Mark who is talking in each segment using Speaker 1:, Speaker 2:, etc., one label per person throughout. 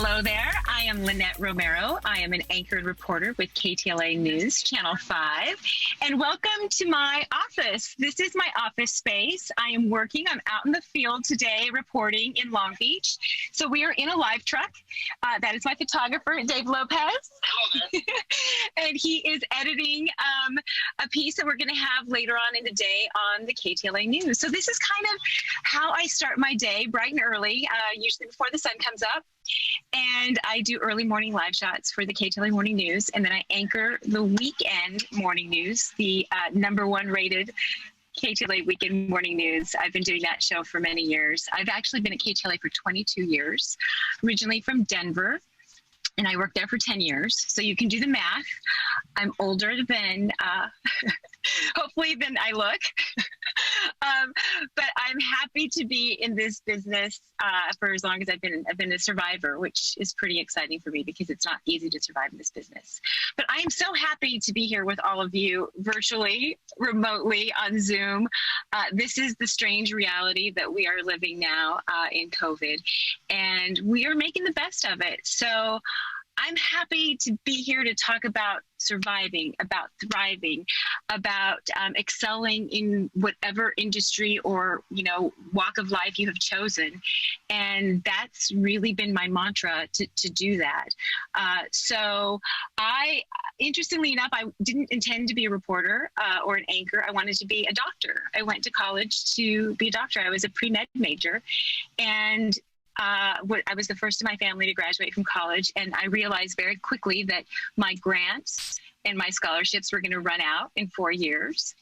Speaker 1: Hello there. I am Lynette Romero. I am an anchored reporter with KTLA News, Channel 5. And welcome to my office. This is my office space. I am working. I'm out in the field today reporting in Long Beach. So we are in a live truck. That is my photographer, Dave Lopez.
Speaker 2: Hello there.
Speaker 1: And he is editing a piece that we're going to have later on in the day on the KTLA News. So this is kind of how I start my day, bright and early, usually before the sun comes up. And I do early morning live shots for the KTLA Morning News. And then I anchor the weekend morning news, the #1 rated KTLA Weekend Morning News. I've been doing that show for many years. I've actually been at KTLA for 22 years, originally from Denver. And I worked there for 10 years. So you can do the math. I'm older than, hopefully, than I look. But I'm happy to be in this business for as long as I've been a survivor, which is pretty exciting for me because it's not easy to survive in this business. But I am so happy to be here with all of you virtually, remotely on Zoom. This is the strange reality that we are living now in COVID, and we are making the best of it. So I'm happy to be here to talk about surviving, about thriving, about excelling in whatever industry or, walk of life you have chosen. And that's really been my mantra to do that. So interestingly enough, I didn't intend to be a reporter or an anchor. I wanted to be a doctor. I went to college to be a doctor. I was a pre-med major, and I was the first in my family to graduate from college, and I realized very quickly that my grants and my scholarships were going to run out in 4 years,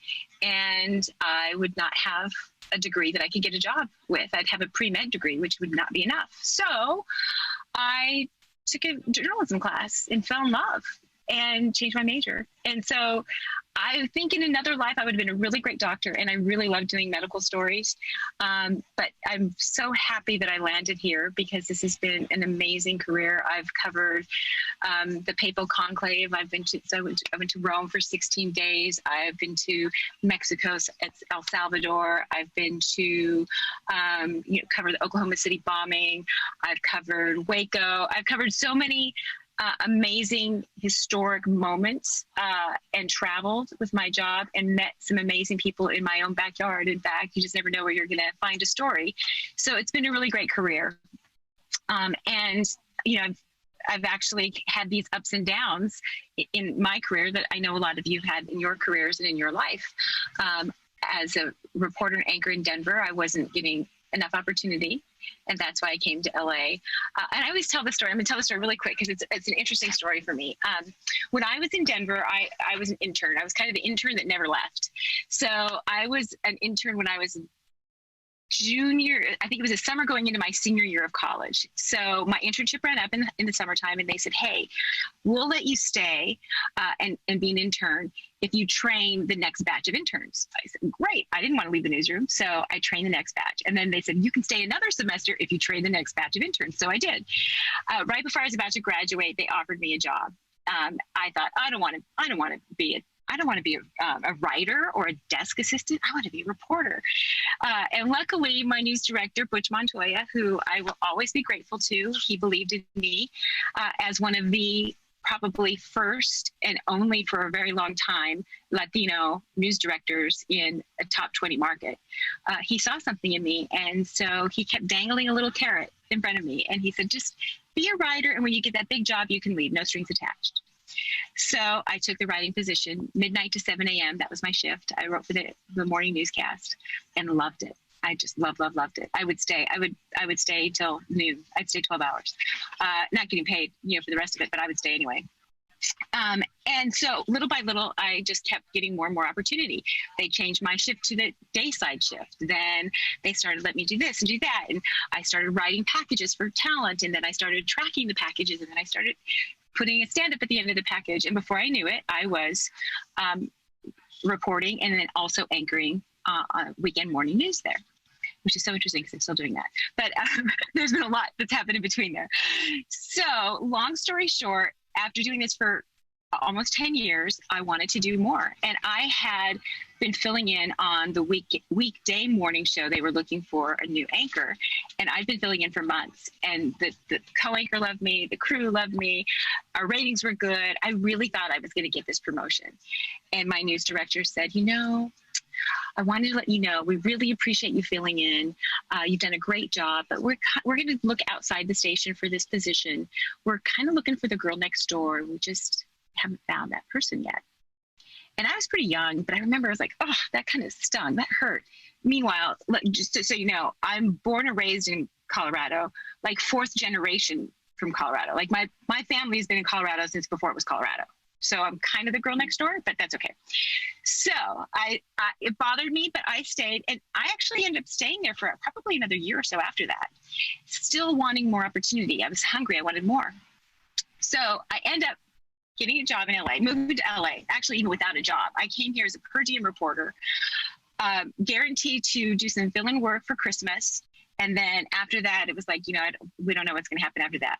Speaker 1: and I would not have a degree that I could get a job with. I'd have a pre-med degree, which would not be enough. So I took a journalism class and fell in love and changed my major. And so I think in another life, I would have been a really great doctor, and I really love doing medical stories. But I'm so happy that I landed here because this has been an amazing career. I've covered the Papal Conclave. I went to Rome for 16 days. I've been to Mexico, El Salvador. I've been to cover the Oklahoma City bombing. I've covered Waco. I've covered so many amazing historic moments and traveled with my job and met some amazing people in my own backyard. In fact, you just never know where you're going to find a story. So it's been a really great career. I've actually had these ups and downs in my career that I know a lot of you have had in your careers and in your life. As a reporter and anchor in Denver, I wasn't getting enough opportunity, and that's why I came to LA. And I always tell the story. I'm going to tell the story really quick because it's an interesting story for me. When I was in Denver, I was an intern. I was kind of the intern that never left. So I was an intern when I was junior. I think it was a summer going into my senior year of college. So my internship ran up in the summertime, and they said, hey, we'll let you stay and be an intern if you train the next batch of interns. I said, great. I didn't want to leave the newsroom, so I trained the next batch. And then they said, you can stay another semester if you train the next batch of interns. So I did. Right before I was about to graduate, they offered me a job. I thought, I don't want to be a writer or a desk assistant. I want to be a reporter. And luckily, my news director, Butch Montoya, who I will always be grateful to, he believed in me as one of the probably first and only for a very long time Latino news directors in a top 20 market. He saw something in me, and so he kept dangling a little carrot in front of me, and he said, just be a writer, and when you get that big job, you can leave, no strings attached. So I took the writing position, midnight to 7 a.m. That was my shift. I wrote for the morning newscast and loved it. I just loved it. I would stay. I would stay till noon. I'd stay 12 hours, not getting paid, for the rest of it, but I would stay anyway. And so little by little, I just kept getting more and more opportunity. They changed my shift to the day side shift. Then they started letting me do this and do that. And I started writing packages for talent. And then I started tracking the packages. And then I started putting a stand-up at the end of the package. And before I knew it, I was reporting and then also anchoring weekend morning news there, which is so interesting because I'm still doing that. But there's been a lot that's happened in between there. So long story short, after doing this for almost 10 years, I wanted to do more. And I had been filling in on the weekday morning show. They were looking for a new anchor, and I'd been filling in for months. And the co-anchor loved me, the crew loved me, our ratings were good. I really thought I was going to get this promotion. And my news director said, I wanted to let you know, we really appreciate you filling in. You've done a great job, but we're going to look outside the station for this position. We're kind of looking for the girl next door. We just haven't found that person yet. And I was pretty young, but I remember I was like, oh, that kind of stung. That hurt. Meanwhile, just so you know, I'm born and raised in Colorado, like fourth generation from Colorado. Like my family's been in Colorado since before it was Colorado. So I'm kind of the girl next door, but that's okay. So it bothered me, but I stayed, and I actually ended up staying there for probably another year or so after that, still wanting more opportunity. I was hungry. I wanted more. So I end up getting a job in LA, moving to LA, actually even without a job. I came here as a per diem reporter, guaranteed to do some fill-in work for Christmas. And then after that, it was like, we don't know what's going to happen after that.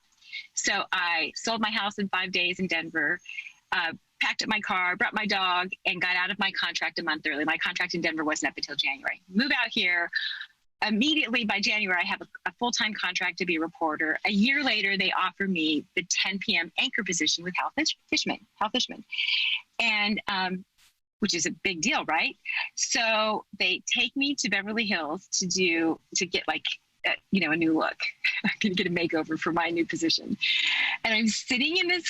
Speaker 1: So I sold my house in 5 days in Denver, packed up my car, brought my dog, and got out of my contract a month early. My contract in Denver wasn't up until January. Move out here. Immediately by January, I have a full-time contract to be a reporter. A year later, they offer me the 10 p.m. anchor position with Hal Fishman, and which is a big deal, right? So they take me to Beverly Hills to get like a new look. I'm gonna get a makeover for my new position, and I'm sitting in this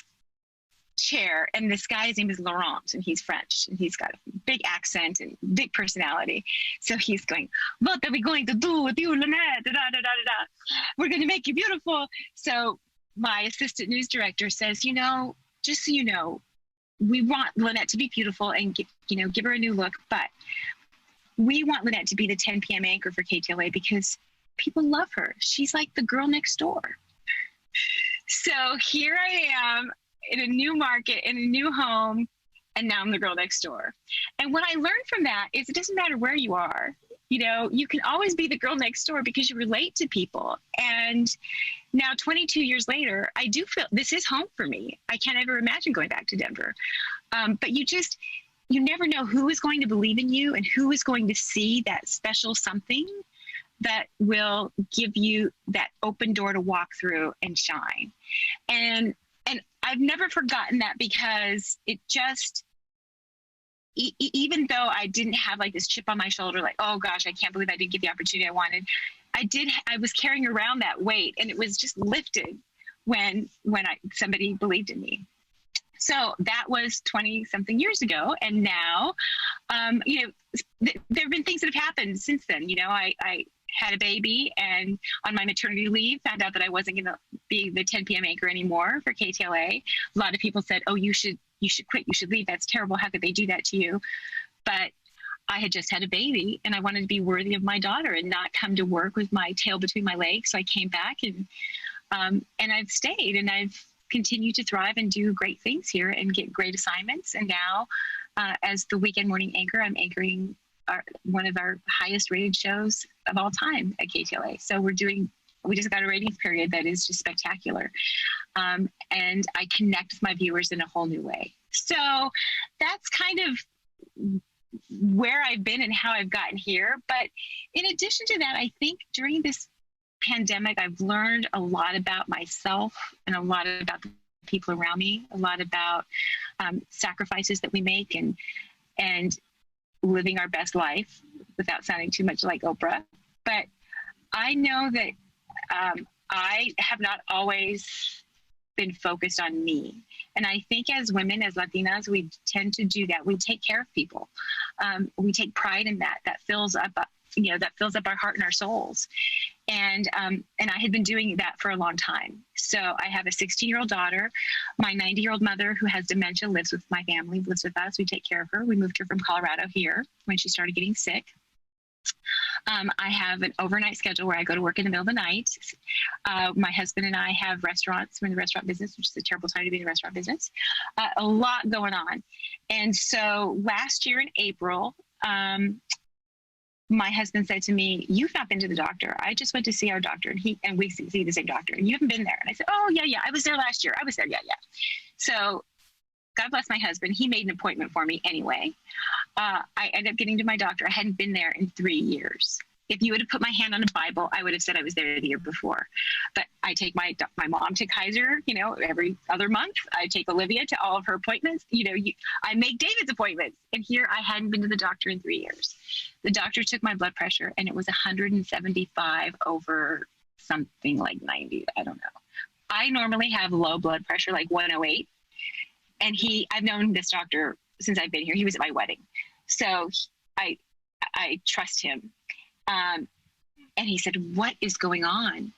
Speaker 1: chair, and this guy's name is Laurent, and he's French, and he's got a big accent and big personality. So he's going, what are we going to do with you, Lynette? Da, da, da, da, da. We're going to make you beautiful. So my assistant news director says, just so you know, we want Lynette to be beautiful and give her a new look, but we want Lynette to be the 10 p.m. anchor for KTLA because people love her. She's like the girl next door. So here I am, in a new market, in a new home, and now I'm the girl next door. And what I learned from that is it doesn't matter where you are. You can always be the girl next door because you relate to people. And now 22 years later, I do feel this is home for me. I can't ever imagine going back to Denver. But you never know who is going to believe in you and who is going to see that special something that will give you that open door to walk through and shine. And I've never forgotten that because it just, even though I didn't have like this chip on my shoulder, like, oh gosh, I can't believe I didn't get the opportunity I wanted. I was carrying around that weight, and it was just lifted when somebody believed in me. So that was 20 something years ago. And now, there have been things that have happened since then. I had a baby, and on my maternity leave found out that I wasn't going to be the 10 p.m. anchor anymore for KTLA. A lot of people said, oh, you should quit. You should leave. That's terrible. How could they do that to you? But I had just had a baby, and I wanted to be worthy of my daughter and not come to work with my tail between my legs. So I came back, and I've stayed, and I've continued to thrive and do great things here and get great assignments. And now, as the weekend morning anchor, I'm anchoring one of our highest rated shows of all time at KTLA. So we just got a ratings period that is just spectacular. And I connect with my viewers in a whole new way. So that's kind of where I've been and how I've gotten here. But in addition to that, I think during this pandemic, I've learned a lot about myself and a lot about the people around me, a lot about sacrifices that we make and living our best life without sounding too much like Oprah. But I know that I have not always been focused on me. And I think as women, as Latinas, we tend to do that. We take care of people. We take pride in that. That fills up our heart and our souls. And I had been doing that for a long time. So I have a 16-year-old daughter. My 90-year-old mother who has dementia lives with my family, lives with us. We take care of her. We moved her from Colorado here when she started getting sick. I have an overnight schedule where I go to work in the middle of the night. My husband and I have restaurants. We're in the restaurant business, which is a terrible time to be in the restaurant business. A lot going on. And so last year in April, my husband said to me, you've not been to the doctor. I just went to see our doctor, and we see the same doctor, and you haven't been there. And I said, oh, yeah, I was there last year. I was there, yeah. So God bless my husband. He made an appointment for me anyway. I ended up getting to my doctor. I hadn't been there in 3 years. If you would have put my hand on a Bible, I would have said I was there the year before. But I take my mom to Kaiser, every other month. I take Olivia to all of her appointments. I make David's appointments. And here I hadn't been to the doctor in 3 years. The doctor took my blood pressure and it was 175 over something like 90. I don't know. I normally have low blood pressure, like 108. And I've known this doctor since I've been here. He was at my wedding. So I trust him. And he said, "What is going on?"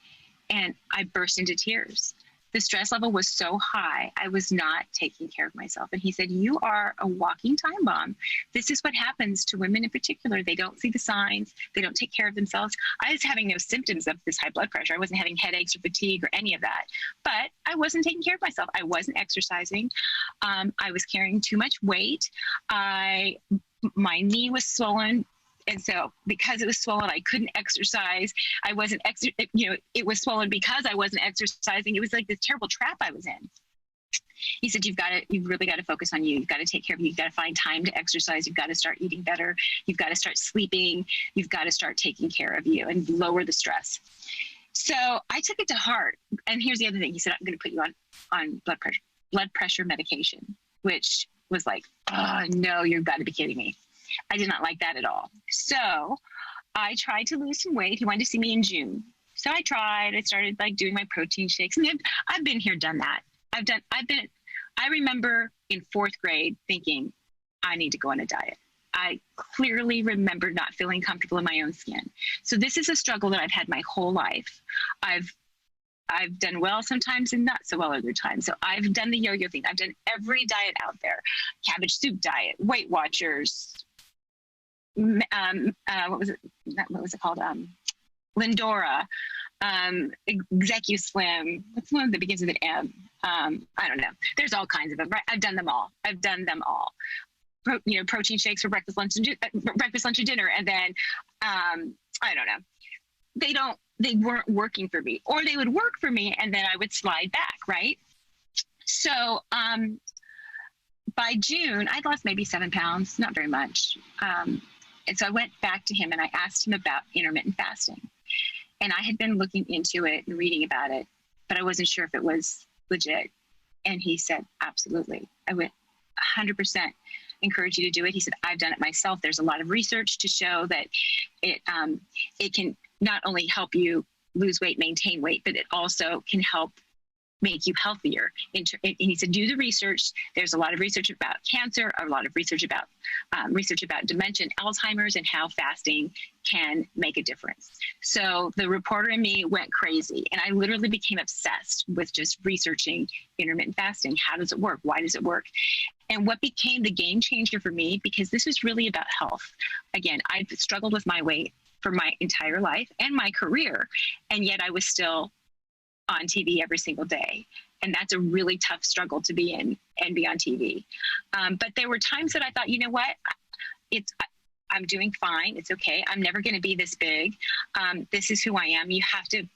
Speaker 1: And I burst into tears. The stress level was so high. I was not taking care of myself. And he said, "You are a walking time bomb. This is what happens to women in particular. They don't see the signs. They don't take care of themselves." I was having no symptoms of this high blood pressure. I wasn't having headaches or fatigue or any of that. But I wasn't taking care of myself. I wasn't exercising. I was carrying too much weight. My knee was swollen. And so because it was swollen, I couldn't exercise. I wasn't, it was swollen because I wasn't exercising. It was like this terrible trap I was in. He said, you've really got to focus on you. You've got to take care of you. You've got to find time to exercise. You've got to start eating better. You've got to start sleeping. You've got to start taking care of you and lower the stress. So I took it to heart. And here's the other thing. He said, "I'm going to put you on blood pressure medication," which was like, oh no, you've got to be kidding me. I did not like that at all. So I tried to lose some weight. He wanted to see me in June. So I tried. I started doing my protein shakes. And I've been here, done that. I remember in 4th grade thinking, I need to go on a diet. I clearly remember not feeling comfortable in my own skin. So this is a struggle that I've had my whole life. I've done well sometimes and not so well other times. So I've done the yo-yo thing. I've done every diet out there. Cabbage soup diet, Weight Watchers, what was it called? Lindora, ExecuSlim. What's the one that begins with an M? I don't know. There's all kinds of them, right? I've done them all. Protein shakes for breakfast, lunch, and dinner. And then, I don't know. They weren't working for me, or they would work for me and then I would slide back, right? So, by June, I'd lost maybe 7 pounds, not very much. And so I went back to him and I asked him about intermittent fasting. And I had been looking into it and reading about it, but I wasn't sure if it was legit. And he said, absolutely. I would 100% encourage you to do it. He said, I've done it myself. There's a lot of research to show that it can not only help you lose weight, maintain weight, but it also can help make you healthier. And he said, do the research. There's a lot of research about cancer, a lot of research about dementia and Alzheimer's, and how fasting can make a difference. So the reporter in me went crazy, and I literally became obsessed with just researching intermittent fasting. How does it work? Why does it work? And what became the game changer for me, because this is really about health. Again, I've struggled with my weight for my entire life and my career, and yet I was still on TV every single day. And that's a really tough struggle to be in and be on TV. But there were times that I thought, you know what, I'm doing fine. It's okay. I'm never going to be this big. This is who I am. You have to,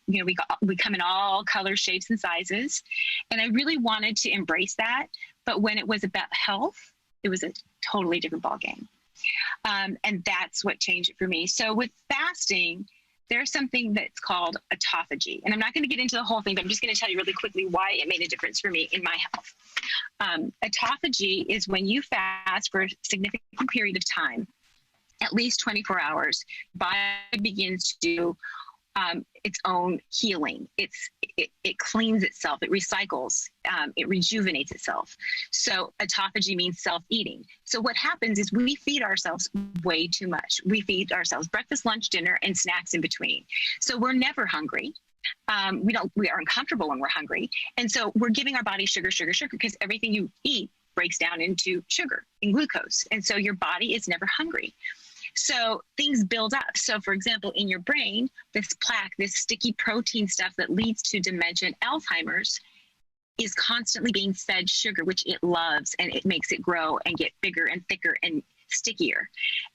Speaker 1: we come in all colors, shapes, and sizes. And I really wanted to embrace that. But when it was about health, it was a totally different ballgame. And that's what changed it for me. So with fasting, there's something that's called autophagy. And I'm not going to get into the whole thing, but I'm just going to tell you really quickly why it made a difference for me in my health. Autophagy is when you fast for a significant period of time, at least 24 hours, body begins to do its own healing. It cleans itself, it recycles, it rejuvenates itself. So autophagy means self-eating. So what happens is we feed ourselves way too much. We feed ourselves breakfast, lunch, dinner, and snacks in between. So we're never hungry. We are uncomfortable when we're hungry. And so we're giving our body sugar, because everything you eat breaks down into sugar and glucose. And so your body is never hungry. So things build up. So for example, in your brain, this plaque, this sticky protein stuff that leads to dementia and Alzheimer's is constantly being fed sugar, which it loves, and it makes it grow and get bigger and thicker and stickier.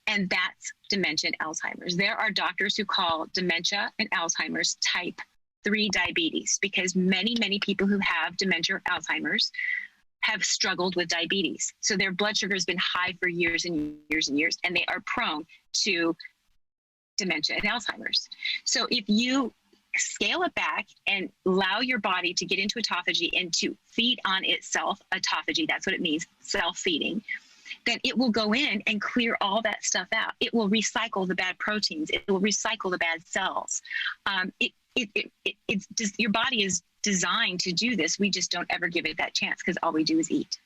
Speaker 1: And that's dementia and Alzheimer's. There are doctors who call dementia and Alzheimer's type 3 diabetes, because many, many people who have dementia or Alzheimer's have struggled with diabetes. So their blood sugar has been high for years and years and years, and they are prone to dementia and Alzheimer's. So if you scale it back and allow your body to get into autophagy and to feed on itself, autophagy, that's what it means, self-feeding, then it will go in and clear all that stuff out. It will recycle the bad proteins. It will recycle the bad cells. It's just, your body is designed to do this. We just don't ever give it that chance because all we do is eat.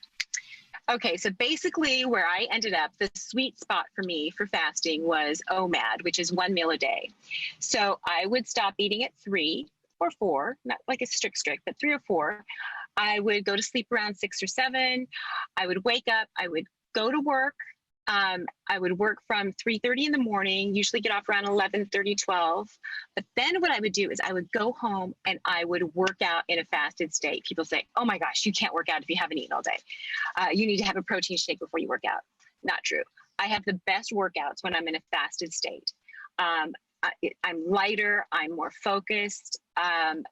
Speaker 1: Okay, so basically where I ended up, the sweet spot for me for fasting was OMAD, which is 1 meal a day. So I would stop eating at 3 or 4, not like a strict, but 3 or 4. I would go to sleep around 6 or 7. I would wake up, I would go to work. I would work from 3:30 in the morning, usually get off around 11:30, 12. But then what I would do is I would go home and I would work out in a fasted state. People say, oh my gosh, you can't work out if you haven't eaten all day. You need to have a protein shake before you work out. Not true. I have the best workouts when I'm in a fasted state. I'm lighter, I'm more focused. I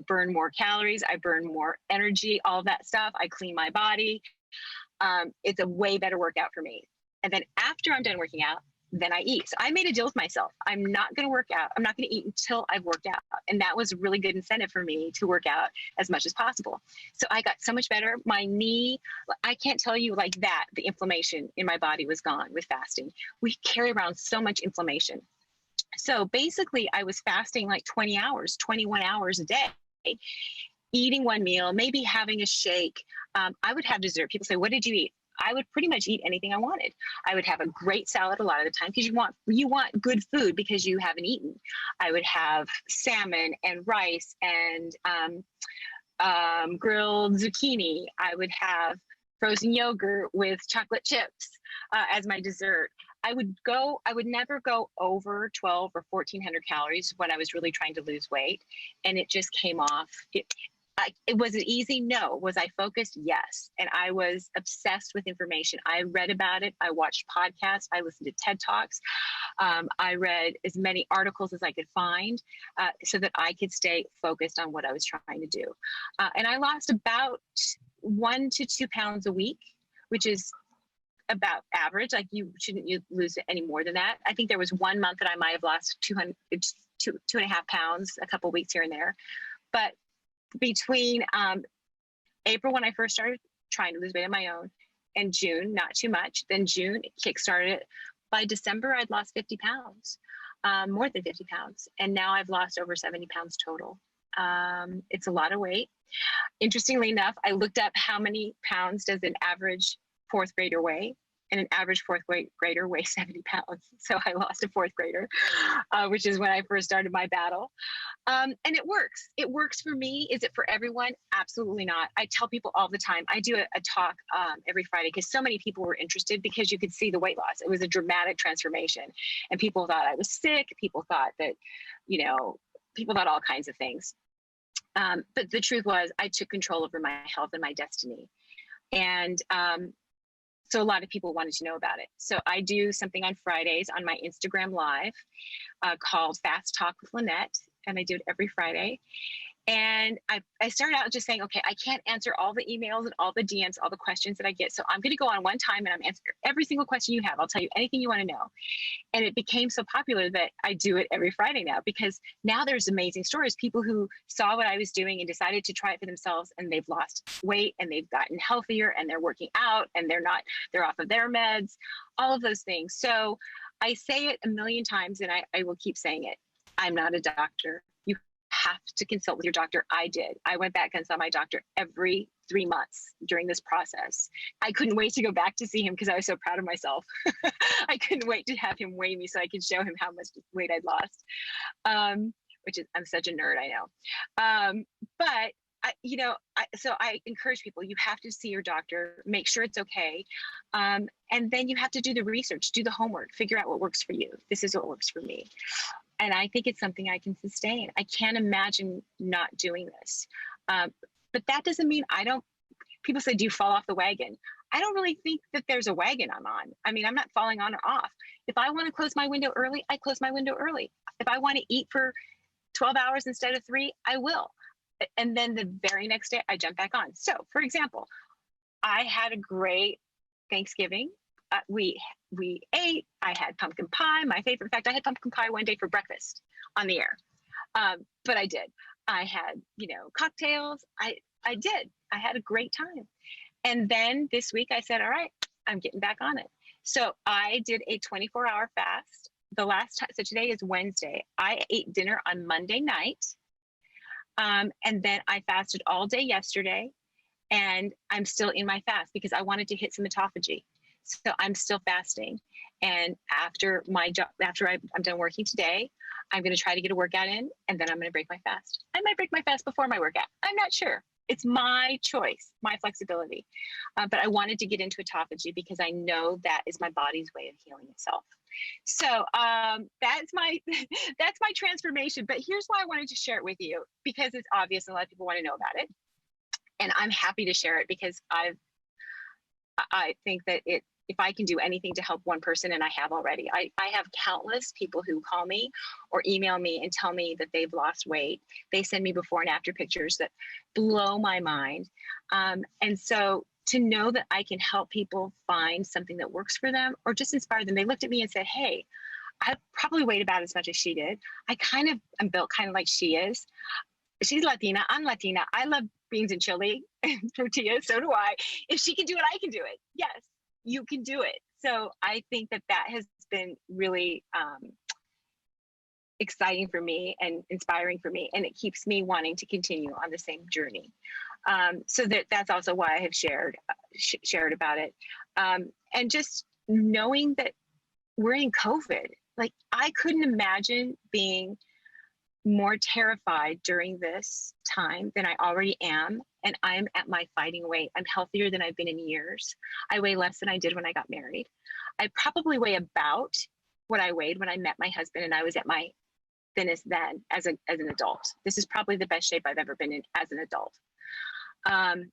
Speaker 1: burn more calories, I burn more energy, all that stuff. I clean my body. It's a way better workout for me. And then after I'm done working out, then I eat. So I made a deal with myself. I'm not going to work out. I'm not going to eat until I've worked out. And that was a really good incentive for me to work out as much as possible. So I got so much better. My knee, I can't tell you like that, the inflammation in my body was gone with fasting. We carry around so much inflammation. So basically I was fasting like 20 hours, 21 hours a day, eating one meal, maybe having a shake. I would have dessert. People say, what did you eat? I would pretty much eat anything I wanted. I would have a great salad a lot of the time because you want good food because you haven't eaten. I would have salmon and rice and grilled zucchini. I would have frozen yogurt with chocolate chips as my dessert. I would never go over 12 or 1,400 calories when I was really trying to lose weight. And it just came off. Was it easy? No. Was I focused? Yes. And I was obsessed with information. I read about it. I watched podcasts. I listened to TED Talks. I read as many articles as I could find so that I could stay focused on what I was trying to do. And I lost about 1 to 2 pounds a week, which is about average. Like you shouldn't lose any more than that. I think there was 1 month that I might have lost 2.5 pounds, a couple of weeks here and there. But between April, when I first started trying to lose weight on my own, and June, not too much. Then June, it kickstarted it. By December, I'd lost 50 pounds, more than 50 pounds. And now I've lost over 70 pounds total. It's a lot of weight. Interestingly enough, I looked up how many pounds does an average 4th grader weigh? And an average 4th grader weighs 70 pounds. So I lost a 4th grader, which is when I first started my battle. And it works. It works for me. Is it for everyone? Absolutely not. I tell people all the time. I do a talk every Friday because so many people were interested because you could see the weight loss. It was a dramatic transformation. And people thought I was sick. People thought that, people thought all kinds of things. But the truth was I took control over my health and my destiny. And so a lot of people wanted to know about it. So I do something on Fridays on my Instagram Live called Fast Talk with Lynette, and I do it every Friday. And I started out just saying, okay, I can't answer all the emails and all the DMs, all the questions that I get. So I'm going to go on one time and I'm answering every single question you have. I'll tell you anything you want to know. And it became so popular that I do it every Friday now, because now there's amazing stories. People who saw what I was doing and decided to try it for themselves, and they've lost weight and they've gotten healthier and they're working out and they're off of their meds, all of those things. So I say it a million times and I will keep saying it. I'm not a doctor. You have to consult with your doctor. I did. I went back and saw my doctor every 3 months during this process. I couldn't wait to go back to see him because I was so proud of myself. I couldn't wait to have him weigh me so I could show him how much weight I'd lost, which is, I'm such a nerd, I know. But so I encourage people, you have to see your doctor, make sure it's okay. And then you have to do the research, do the homework, figure out what works for you. This is what works for me. And I think it's something I can sustain. I can't imagine not doing this. But that doesn't mean people say, do you fall off the wagon? I don't really think that there's a wagon I'm on. I mean, I'm not falling on or off. If I want to close my window early, I close my window early. If I want to eat for 12 hours instead of 3, I will. And then the very next day I jumped back on. So for example, I had a great Thanksgiving. We ate. I had pumpkin pie, my favorite. In fact, I had pumpkin pie one day for breakfast on the air. But I did. I had, cocktails. I did. I had a great time. And then this week I said, all right, I'm getting back on it. So I did a 24-hour fast. The last time, so today is Wednesday. I ate dinner on Monday night. And then I fasted all day yesterday. And I'm still in my fast because I wanted to hit some autophagy. So I'm still fasting. And after my job, after I'm done working today, I'm going to try to get a workout in, and then I'm going to break my fast. I might break my fast before my workout. I'm not sure. It's my choice, my flexibility. But I wanted to get into autophagy because I know that is my body's way of healing itself. So that's my transformation. But here's why I wanted to share it with you, because it's obvious and a lot of people want to know about it. And I'm happy to share it because I think that if I can do anything to help one person, and I have already, I have countless people who call me or email me and tell me that they've lost weight. They send me before and after pictures that blow my mind. And so to know that I can help people find something that works for them or just inspire them. They looked at me and said, hey, I probably weighed about as much as she did. I'm built kind of like she is. She's Latina, I'm Latina. I love beans and chili and tortillas, so do I. If she can do it, I can do it. Yes, you can do it. So I think that has been really exciting for me and inspiring for me, and it keeps me wanting to continue on the same journey. So that's also why I have shared about it. And just knowing that we're in COVID, like I couldn't imagine being more terrified during this time than I already am. And I'm at my fighting weight. I'm healthier than I've been in years. I weigh less than I did when I got married. I probably weigh about what I weighed when I met my husband, and I was at my thinnest then as an adult. This is probably the best shape I've ever been in as an adult. And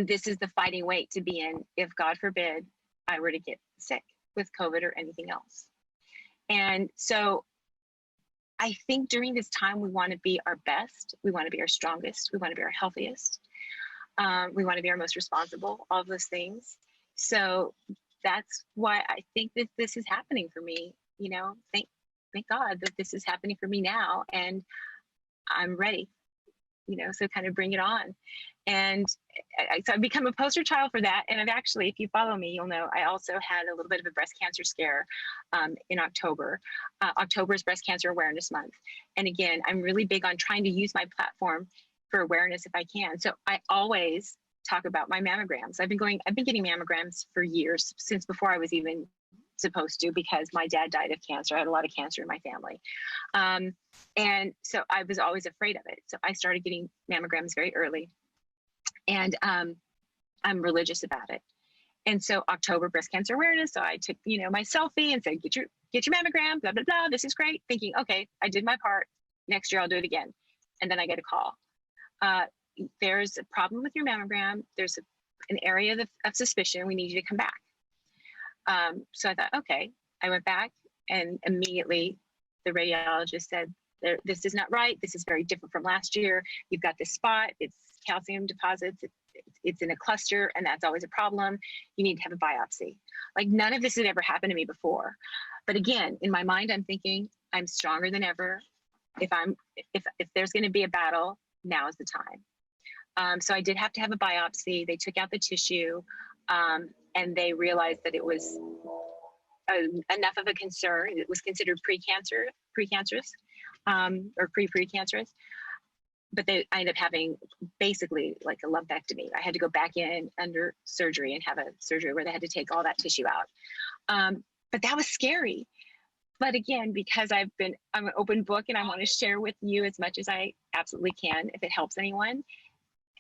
Speaker 1: this is the fighting weight to be in if, God forbid, I were to get sick with COVID or anything else. And so I think during this time, we want to be our best. We want to be our strongest. We want to be our healthiest. We want to be our most responsible, all of those things. So that's why I think that this is happening for me. Thank God that this is happening for me now, and I'm ready, so kind of bring it on. And so I've become a poster child for that. And I've actually, if you follow me, you'll know I also had a little bit of a breast cancer scare in October. October is Breast Cancer Awareness Month. And again, I'm really big on trying to use my platform for awareness if I can. So I always talk about my mammograms. I've been getting mammograms for years, since before I was even supposed to, because my dad died of cancer. I had a lot of cancer in my family. And so I was always afraid of it. So I started getting mammograms very early. And I'm religious about it. And so October Breast Cancer Awareness. So I took, my selfie and said, get your mammogram, blah, blah, blah. This is great. Thinking, okay, I did my part. Next year I'll do it again. And then I get a call. There's a problem with your mammogram. There's an area of suspicion. We need you to come back. So I thought, okay. I went back, and immediately the radiologist said, this is not right. This is very different from last year. You've got this spot. It's calcium deposits. It's in a cluster, and that's always a problem. You need to have a biopsy. Like, none of this had ever happened to me before. But again, in my mind, I'm thinking I'm stronger than ever. If there's going to be a battle, now is the time. So I did have to have a biopsy. They took out the tissue, and they realized that it was enough of a concern. It was considered precancerous, or precancerous. But I ended up having basically like a lumpectomy. I had to go back in under surgery and have a surgery where they had to take all that tissue out. But that was scary. But again, because I'm an open book, and I want to share with you as much as I absolutely can if it helps anyone.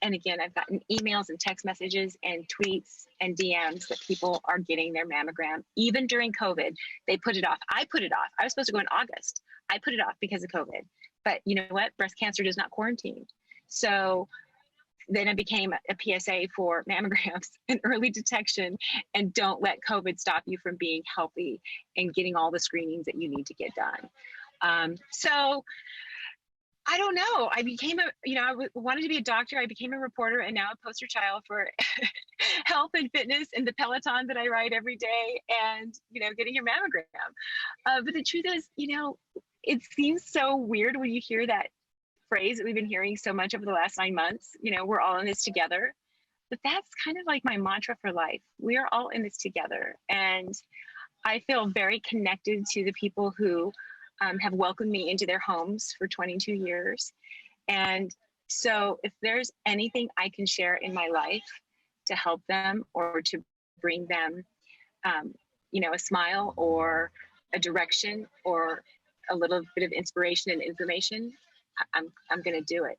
Speaker 1: And again, I've gotten emails and text messages and tweets and DMs that people are getting their mammogram. Even during COVID, they put it off. I put it off. I was supposed to go in August. I put it off because of COVID. But you know what? Breast cancer does not quarantine. So then I became a PSA for mammograms and early detection, and don't let COVID stop you from being healthy and getting all the screenings that you need to get done. So I don't know. I became wanted to be a doctor. I became a reporter and now a poster child for health and fitness and the Peloton that I ride every day and, getting your mammogram. But the truth is, it seems so weird when you hear that phrase that we've been hearing so much over the last 9 months, we're all in this together. But that's kind of like my mantra for life. We are all in this together. And I feel very connected to the people who have welcomed me into their homes for 22 years. And so if there's anything I can share in my life to help them or to bring them, a smile or a direction or a little bit of inspiration and information, I'm going to do it.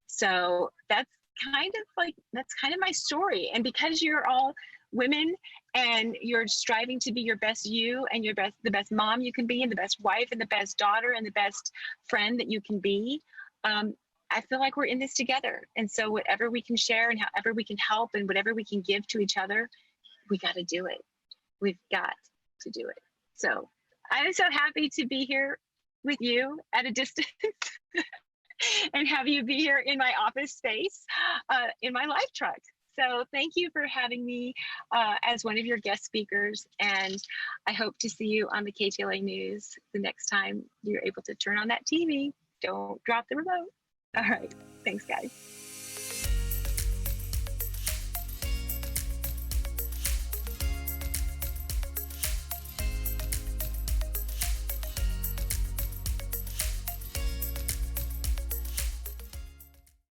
Speaker 1: So that's kind of my story. And because you're all women and you're striving to be your best you and the best mom you can be and the best wife and the best daughter and the best friend that you can be, I feel like we're in this together. And so whatever we can share and however we can help and whatever we can give to each other, we got to do it. We've got to do it. So I'm so happy to be here with you at a distance and have you be here in my office space, in my life truck. So thank you for having me as one of your guest speakers. And I hope to see you on the KTLA News the next time you're able to turn on that TV. Don't drop the remote. All right. Thanks, guys.